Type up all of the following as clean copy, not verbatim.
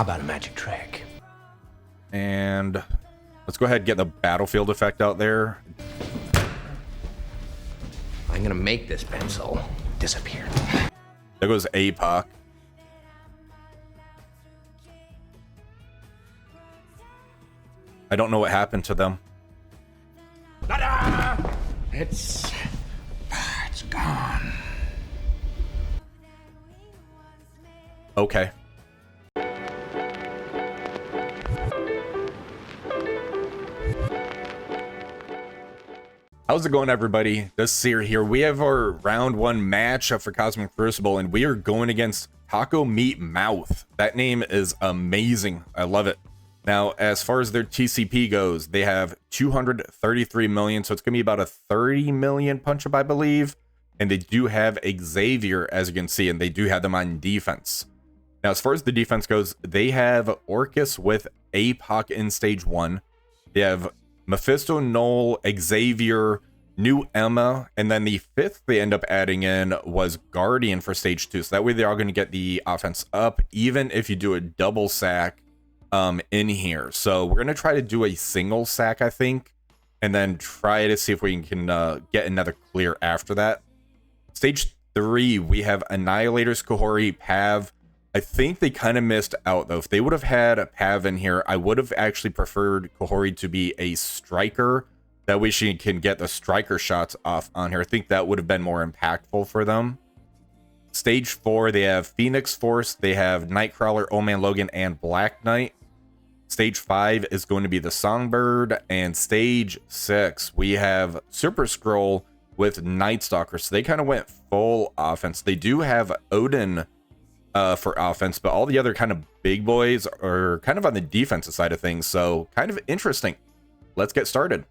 How about a magic trick? And let's go ahead and get the battlefield effect out there. I'm gonna make this pencil disappear. There goes APOC. I don't know what happened to them. It's gone. Okay. How's it going, everybody? This is Seer here. We have our round 1 matchup for Cosmic Crucible, and we are going against Taco Meat Mouth. That name is amazing. I love it. Now, as far as their TCP goes, they have 233 million, so it's going to be about a 30 million punch-up, I believe. And they do have Xavier, as you can see, and they do have them on defense. Now, as far as the defense goes, they have Orcus with APOC in stage 1. They have Mephisto, Null, Xavier, New Emma, and then the 5th they end up adding in was Guardian for stage 2. So that way they're all going to get the offense up, even if you do a double sack in here. So we're going to try to do a single sack, I think, and then try to see if we can get another clear after that. Stage 3, we have Annihilators, Kahori, Pav. I think they kind of missed out, though. If they would have had Pav in here, I would have actually preferred Kahori to be a striker. That way she can get the striker shots off on her. I think that would have been more impactful for them. Stage 4, they have Phoenix Force, they have Nightcrawler, Old Man Logan, and Black Knight. Stage 5 is going to be the Songbird. And stage 6, we have Super Scroll with Night Stalker. So they kind of went full offense. They do have Odin for offense, but all the other kind of big boys are kind of on the defensive side of things, so kind of interesting. Let's get started.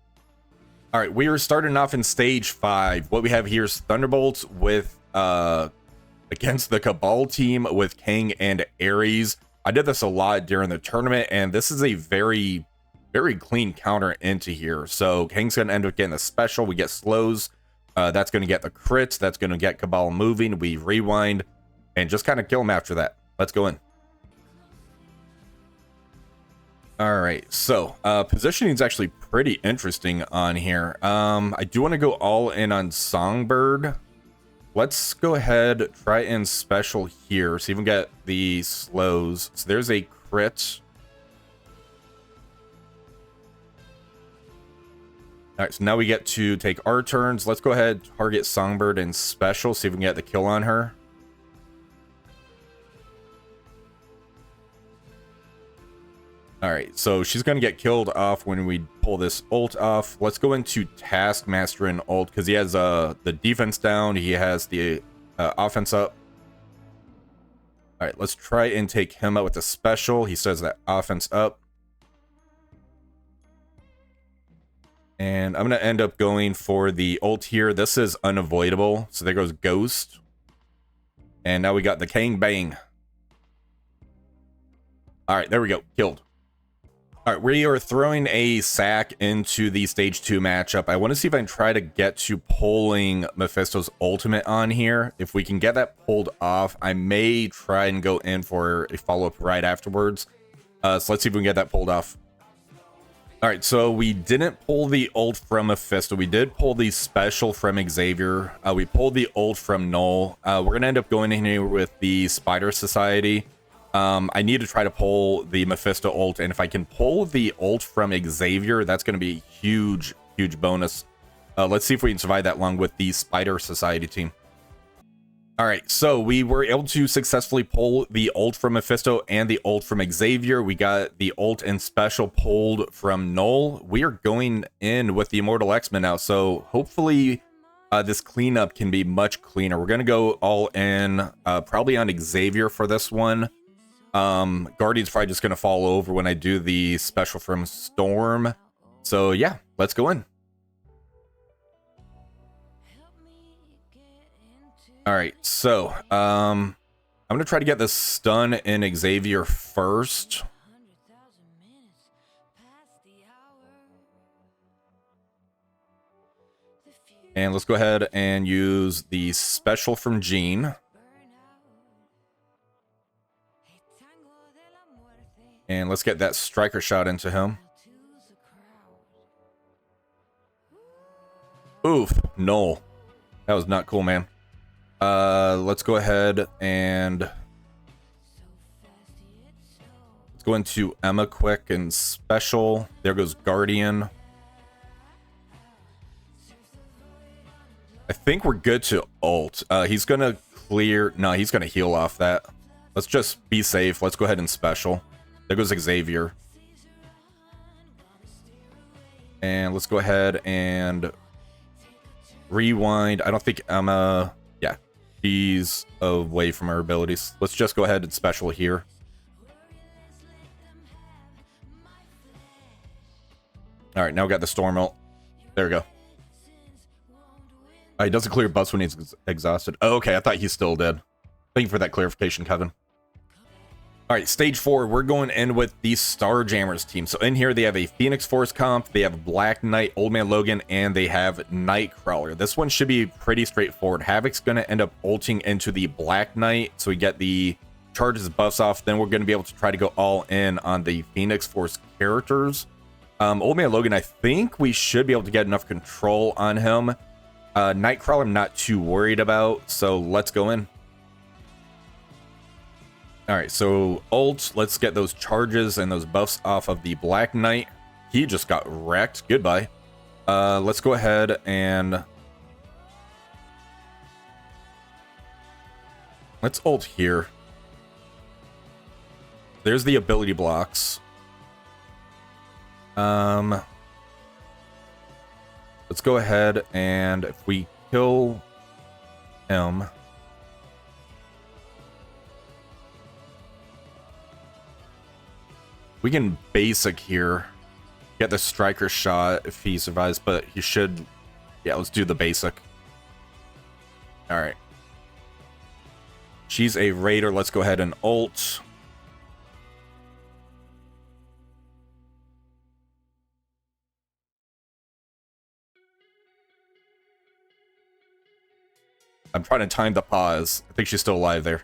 All right, we are starting off in stage 5. What we have here is Thunderbolts with against the Cabal team with Kang and Ares. I did this a lot during the tournament, and this is a very clean counter into here. So Kang's gonna end up getting a special. We get slows, that's gonna get the crits, that's gonna get Cabal moving. We rewind and just kind of kill him after that. Let's go in. All right, so positioning is actually pretty interesting on here. I do want to go all in on Songbird. Let's go ahead, try and special here, so you can get the slows. So there's a crit. All right, so now we get to take our turns. Let's go ahead, target Songbird and special, see if we can get the kill on her. All right, so she's going to get killed off when we pull this ult off. Let's go into Taskmaster and ult, because he has the defense down. He has the offense up. All right, let's try and take him out with the special. He says that offense up. And I'm going to end up going for the ult here. This is unavoidable. So there goes Ghost. And now we got the Kang Bang. All right, there we go. Killed. All right, we are throwing a sack into the stage 2 matchup. I want to see if I can try to get to pulling Mephisto's ultimate on here. If we can get that pulled off, I may try and go in for a follow-up right afterwards. So let's see if we can get that pulled off. All right, so we didn't pull the ult from Mephisto. We did pull the special from Xavier. We pulled the ult from Null. We're going to end up going in here with the Spider Society. I need to try to pull the Mephisto ult, and if I can pull the ult from Xavier, that's going to be a huge bonus. Let's see if we can survive that long with the Spider Society team. All right, so we were able to successfully pull the ult from Mephisto and the ult from Xavier. We got the ult and special pulled from Null. We are going in with the Immortal X-Men now, so hopefully this cleanup can be much cleaner. We're going to go all in, probably on Xavier for this one. Guardian's probably just gonna fall over when I do the special from Storm. So yeah, let's go in. All right, so I'm gonna try to get this stun in Xavier first. And let's go ahead and use the special from Jean. And let's get that striker shot into him. Oof, no. That was not cool, man. Let's go ahead and let's go into Emma quick and special. There goes Guardian. I think we're good to ult. He's gonna clear. No, he's gonna heal off that. Let's just be safe. Let's go ahead and special. There goes Xavier. And let's go ahead and rewind. I don't think Emma... Yeah, she's away from her abilities. Let's just go ahead and special here. Alright, now we got the Storm ult. There we go. He doesn't clear buffs when he's exhausted. Oh, okay, I thought he still did. Thank you for that clarification, Kevin. Alright, stage 4, we're going in with the Starjammers team. So in here, they have a Phoenix Force comp, they have Black Knight, Old Man Logan, and they have Nightcrawler. This one should be pretty straightforward. Havoc's going to end up ulting into the Black Knight, so we get the charges buffs off. Then we're going to be able to try to go all in on the Phoenix Force characters. Old Man Logan, I think we should be able to get enough control on him. Nightcrawler, I'm not too worried about, so let's go in. Alright, so ult, let's get those charges and those buffs off of the Black Knight. He just got wrecked. Goodbye. Let's go ahead and... let's ult here. There's the ability blocks. Let's go ahead and if we kill him... we can basic here, get the striker shot if he survives, but he should... yeah, let's do the basic. Alright. She's a raider. Let's go ahead and ult. I'm trying to time the pause. I think she's still alive there.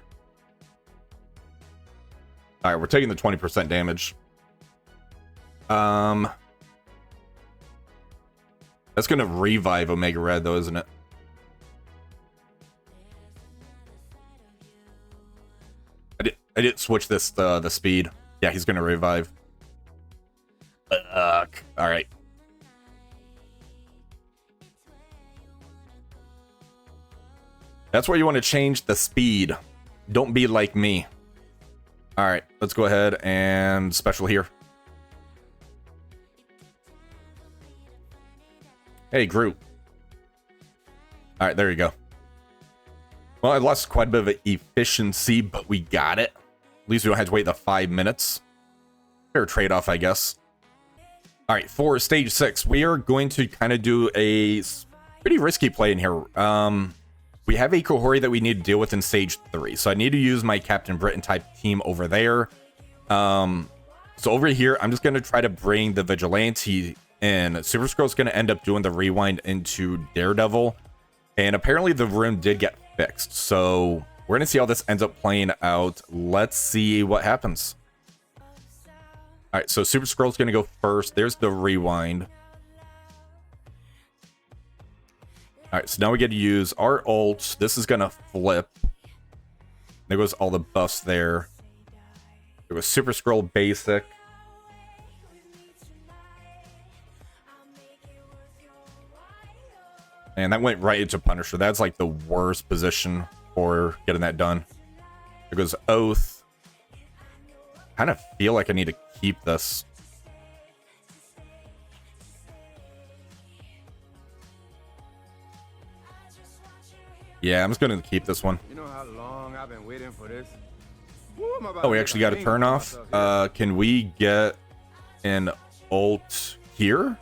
Alright, we're taking the 20% damage. That's gonna revive Omega Red though, isn't it? I didn't switch this the speed. Yeah, he's gonna revive. Alright. That's where you want to change the speed. Don't be like me. Alright, let's go ahead and special here. Hey, Groot. Alright, there you go. Well, I lost quite a bit of efficiency, but we got it. At least we don't have to wait the 5 minutes. Fair trade-off, I guess. Alright, for stage 6, we are going to kind of do a pretty risky play in here. We have a Kohori that we need to deal with in stage 3. So I need to use my Captain Britain type team over there. So over here, I'm just going to try to bring the Vigilante in. Super Skrull's going to end up doing the rewind into Daredevil. And apparently the room did get fixed. So we're going to see how this ends up playing out. Let's see what happens. Alright, so Super Skrull's going to go first. There's the rewind. Alright, so now we get to use our ult. This is going to flip. There goes all the buffs there. There was Super Skrull basic. And that went right into Punisher. That's like the worst position for getting that done. There goes Oath. Kind of feel like I need to keep this. Yeah, I'm just going to keep this one. You know how long I've been waiting for this? Oh, we actually got a turn off. Can we get an ult here?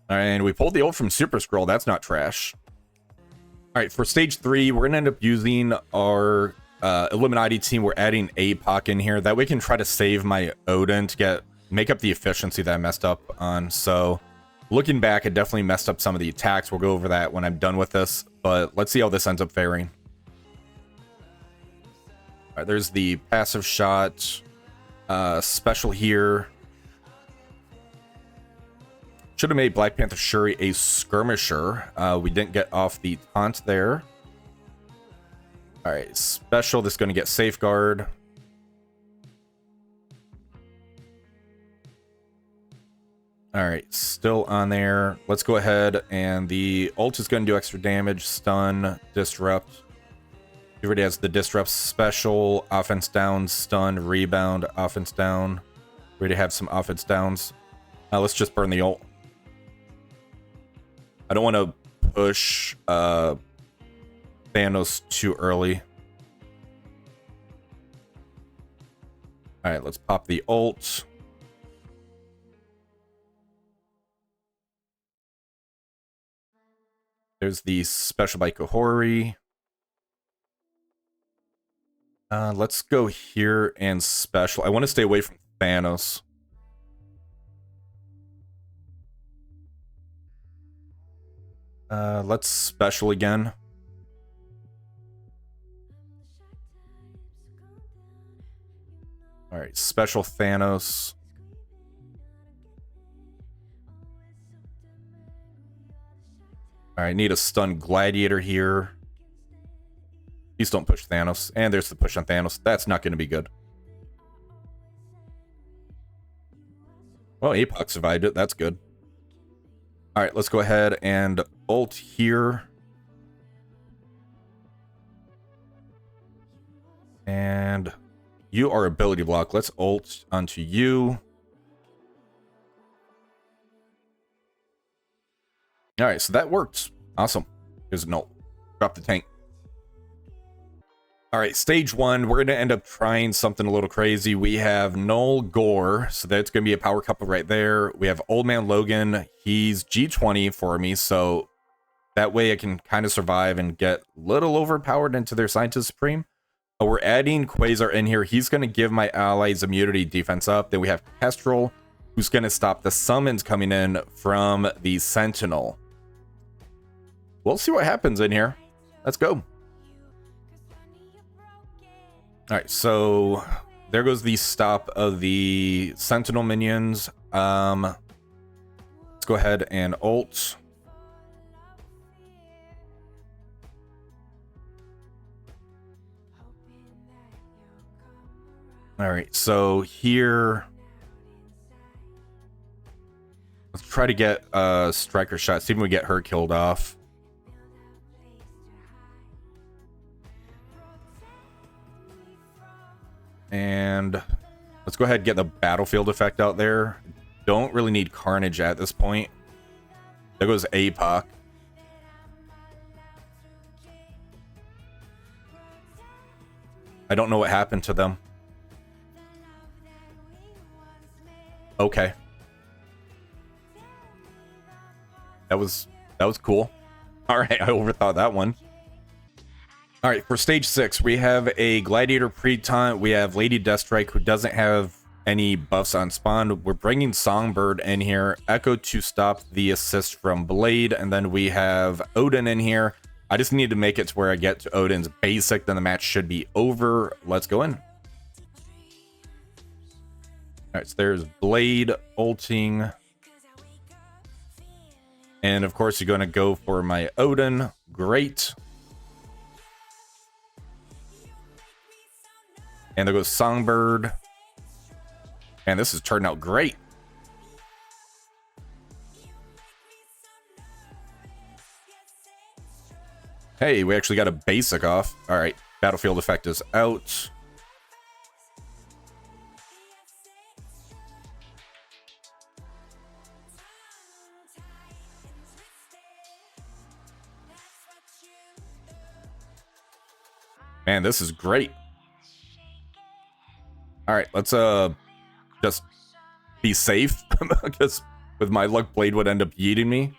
And we pulled the ult from Super Skrull. That's not trash. All right, for stage 3, we're going to end up using our Illuminati team. We're adding APOC in here. That way we can try to save my Odin to make up the efficiency that I messed up on. So Looking back, it definitely messed up some of the attacks. We'll go over that when I'm done with this, but let's see how this ends up faring. All right, there's the passive shot, special here. Should have made Black Panther Shuri a skirmisher. We didn't get off the taunt there. All right, special. This is going to get safeguard. All right, still on there. Let's go ahead, and the ult is going to do extra damage, stun, disrupt. He already has the disrupt special, offense down, stun, rebound, offense down. We already have some offense downs. Let's just burn the ult. I don't want to push Thanos too early. All right, let's pop the ult. There's the special by Kahori. Let's go here and special. I want to stay away from Thanos. Let's special again. All right, special Thanos. All right, need a stun Gladiator here. Please don't push Thanos. And there's the push on Thanos. That's not going to be good. Well, Apoc survived it. That's good. All right, let's go ahead and ult here. And you are ability block. Let's ult onto you. All right, so that worked. Awesome. Here's an ult. Drop the tank. All right, stage 1, we're going to end up trying something a little crazy. We have Null Gore, so that's going to be a power couple right there. We have Old Man Logan. He's G20 for me, so that way I can kind of survive and get a little overpowered into their Scientist Supreme. But we're adding Quasar in here. He's going to give my allies immunity defense up. Then we have Kestrel, who's going to stop the summons coming in from the Sentinel. We'll see what happens in here. Let's go. All right, so there goes the stop of the Sentinel minions. Let's go ahead and ult. All right, so here, let's try to get a striker shot. See if we can get her killed off. And let's go ahead and get the battlefield effect out there. Don't really need Carnage at this point. There goes Apoc. I don't know what happened to them. Okay. That was cool. All right, I overthought that one. All right, for stage 6, we have a Gladiator pre-taunt. We have Lady Deathstrike, who doesn't have any buffs on spawn. We're bringing Songbird in here. Echo to stop the assist from Blade. And then we have Odin in here. I just need to make it to where I get to Odin's basic. Then the match should be over. Let's go in. All right, so there's Blade ulting. And of course, you're going to go for my Odin. Great. And there goes Songbird. And this is turning out great. Hey, we actually got a basic off. All right, battlefield effect is out. Man, this is great. All right, let's just be safe because with my luck, Blade would end up yeeting me.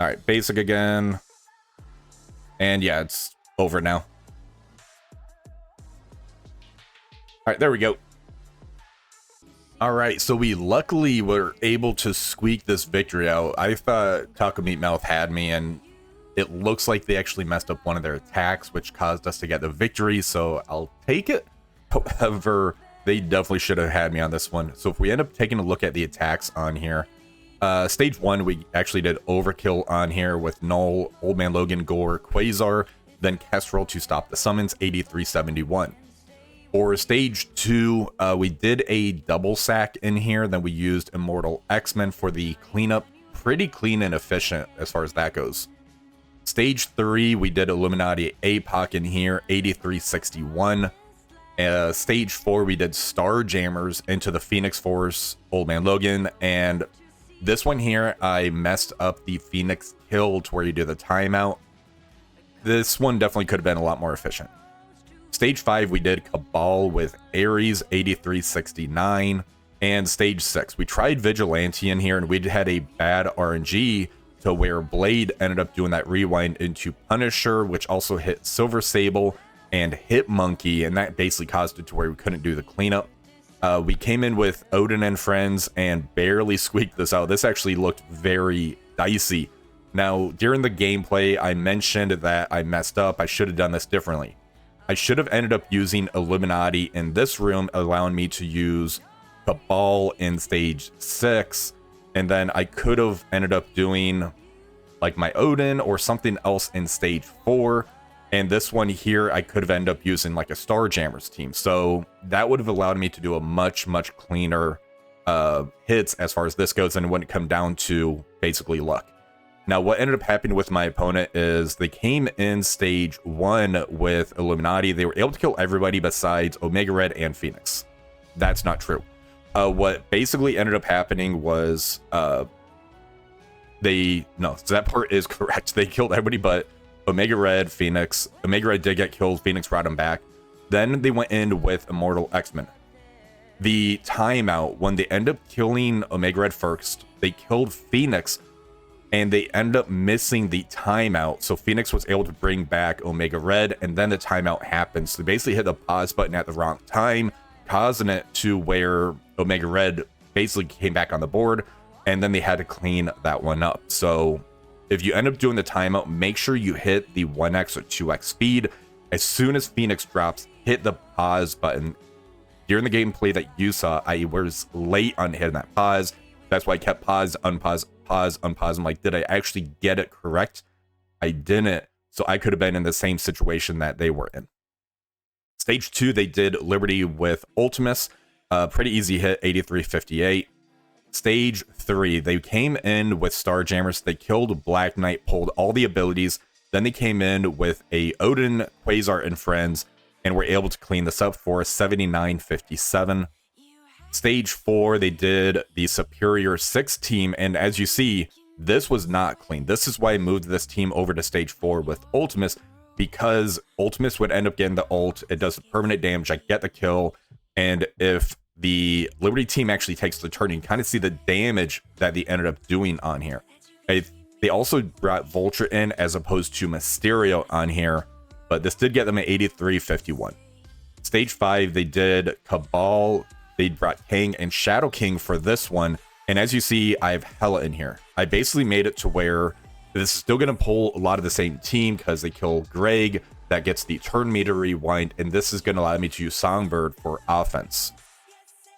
All right, basic again. And yeah, it's over now. All right, there we go. All right, so we luckily were able to squeak this victory out. I thought Taco Meat Mouth had me, and it looks like they actually messed up one of their attacks, which caused us to get the victory, so I'll take it. However, they definitely should have had me on this one. So if we end up taking a look at the attacks on here, stage 1, we actually did overkill on here with Null, Old Man Logan, Gore, Quasar, then Kestrel to stop the summons, 8371. For stage 2, we did a double sack in here, then we used Immortal X-Men for the cleanup. Pretty clean and efficient as far as that goes. Stage 3, we did Illuminati APOC in here, 8361. Stage 4, we did Starjammers into the Phoenix Force, Old Man Logan, and this one here, I messed up the Phoenix kill to where you do the timeout. This one definitely could have been a lot more efficient. Stage 5, we did Cabal with Ares, 8369. And stage 6, we tried Vigilante in here, and we had a bad RNG to where Blade ended up doing that rewind into Punisher, which also hit Silver Sable and hit Monkey, and that basically caused it to where we couldn't do the cleanup. We came in with Odin and Friends and barely squeaked this out. This actually looked very dicey. Now, during the gameplay, I mentioned that I messed up. I should have done this differently. I should have ended up using Illuminati in this room, allowing me to use Cabal in stage 6, and then I could have ended up doing like my Odin or something else in stage 4. And this one here, I could have ended up using like a Starjammers team. So that would have allowed me to do a much cleaner hits as far as this goes, and it wouldn't come down to basically luck. Now, what ended up happening with my opponent is they came in stage 1 with Illuminati. They were able to kill everybody besides Omega Red and Phoenix. That's not true. What basically ended up happening was so that part is correct. They killed everybody but Omega Red, Phoenix. Omega Red did get killed. Phoenix brought him back. Then they went in with Immortal X-Men. The timeout, when they end up killing Omega Red first, they killed Phoenix, and they end up missing the timeout. So Phoenix was able to bring back Omega Red, and then the timeout happens. So they basically hit the pause button at the wrong time, causing it to where Omega Red basically came back on the board, and then they had to clean that one up. So if you end up doing the timeout, make sure you hit the 1x or 2x speed. As soon as Phoenix drops, hit the pause button. During the gameplay that you saw, I was late on hitting that pause. That's why I kept pause, unpause, pause, unpause. I'm like, did I actually get it correct? I didn't. So I could have been in the same situation that they were in. Stage 2, they did Liberty with Ultimus. Pretty easy hit, 8358. Stage 3, they came in with Starjammers. They killed Black Knight, pulled all the abilities. Then they came in with a Odin, Quasar, and Friends, and were able to clean this up for 7957. Stage 4, they did the Superior 6 team, and as you see, this was not clean. This is why I moved this team over to stage 4 with Ultimus, because Ultimus would end up getting the ult. It does permanent damage. I get the kill, and if the Liberty team actually takes the turn, you can kind of see the damage that they ended up doing on here. They also brought Vulture in as opposed to Mysterio on here, but this did get them at 8351. Stage 5, they did Cabal. They brought King and Shadow King for this one, and as you see, I have Hela in here. I basically made it to where this is still going to pull a lot of the same team because they kill Greg. That gets the turn meter rewind, and this is going to allow me to use Songbird for offense.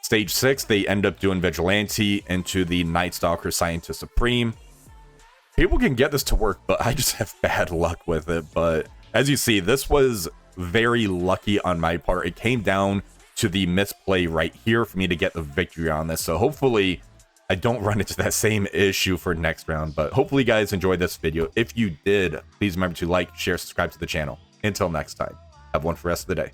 Stage 6, they end up doing Vigilante into the Night Stalker Scientist Supreme. People can get this to work, but I just have bad luck with it. But as you see, this was very lucky on my part. It came down to the misplay right here for me to get the victory on this. So hopefully I don't run into that same issue for next round. But hopefully you guys enjoyed this video. If you did, please remember to like, share, subscribe to the channel. Until next time, have one for the rest of the day.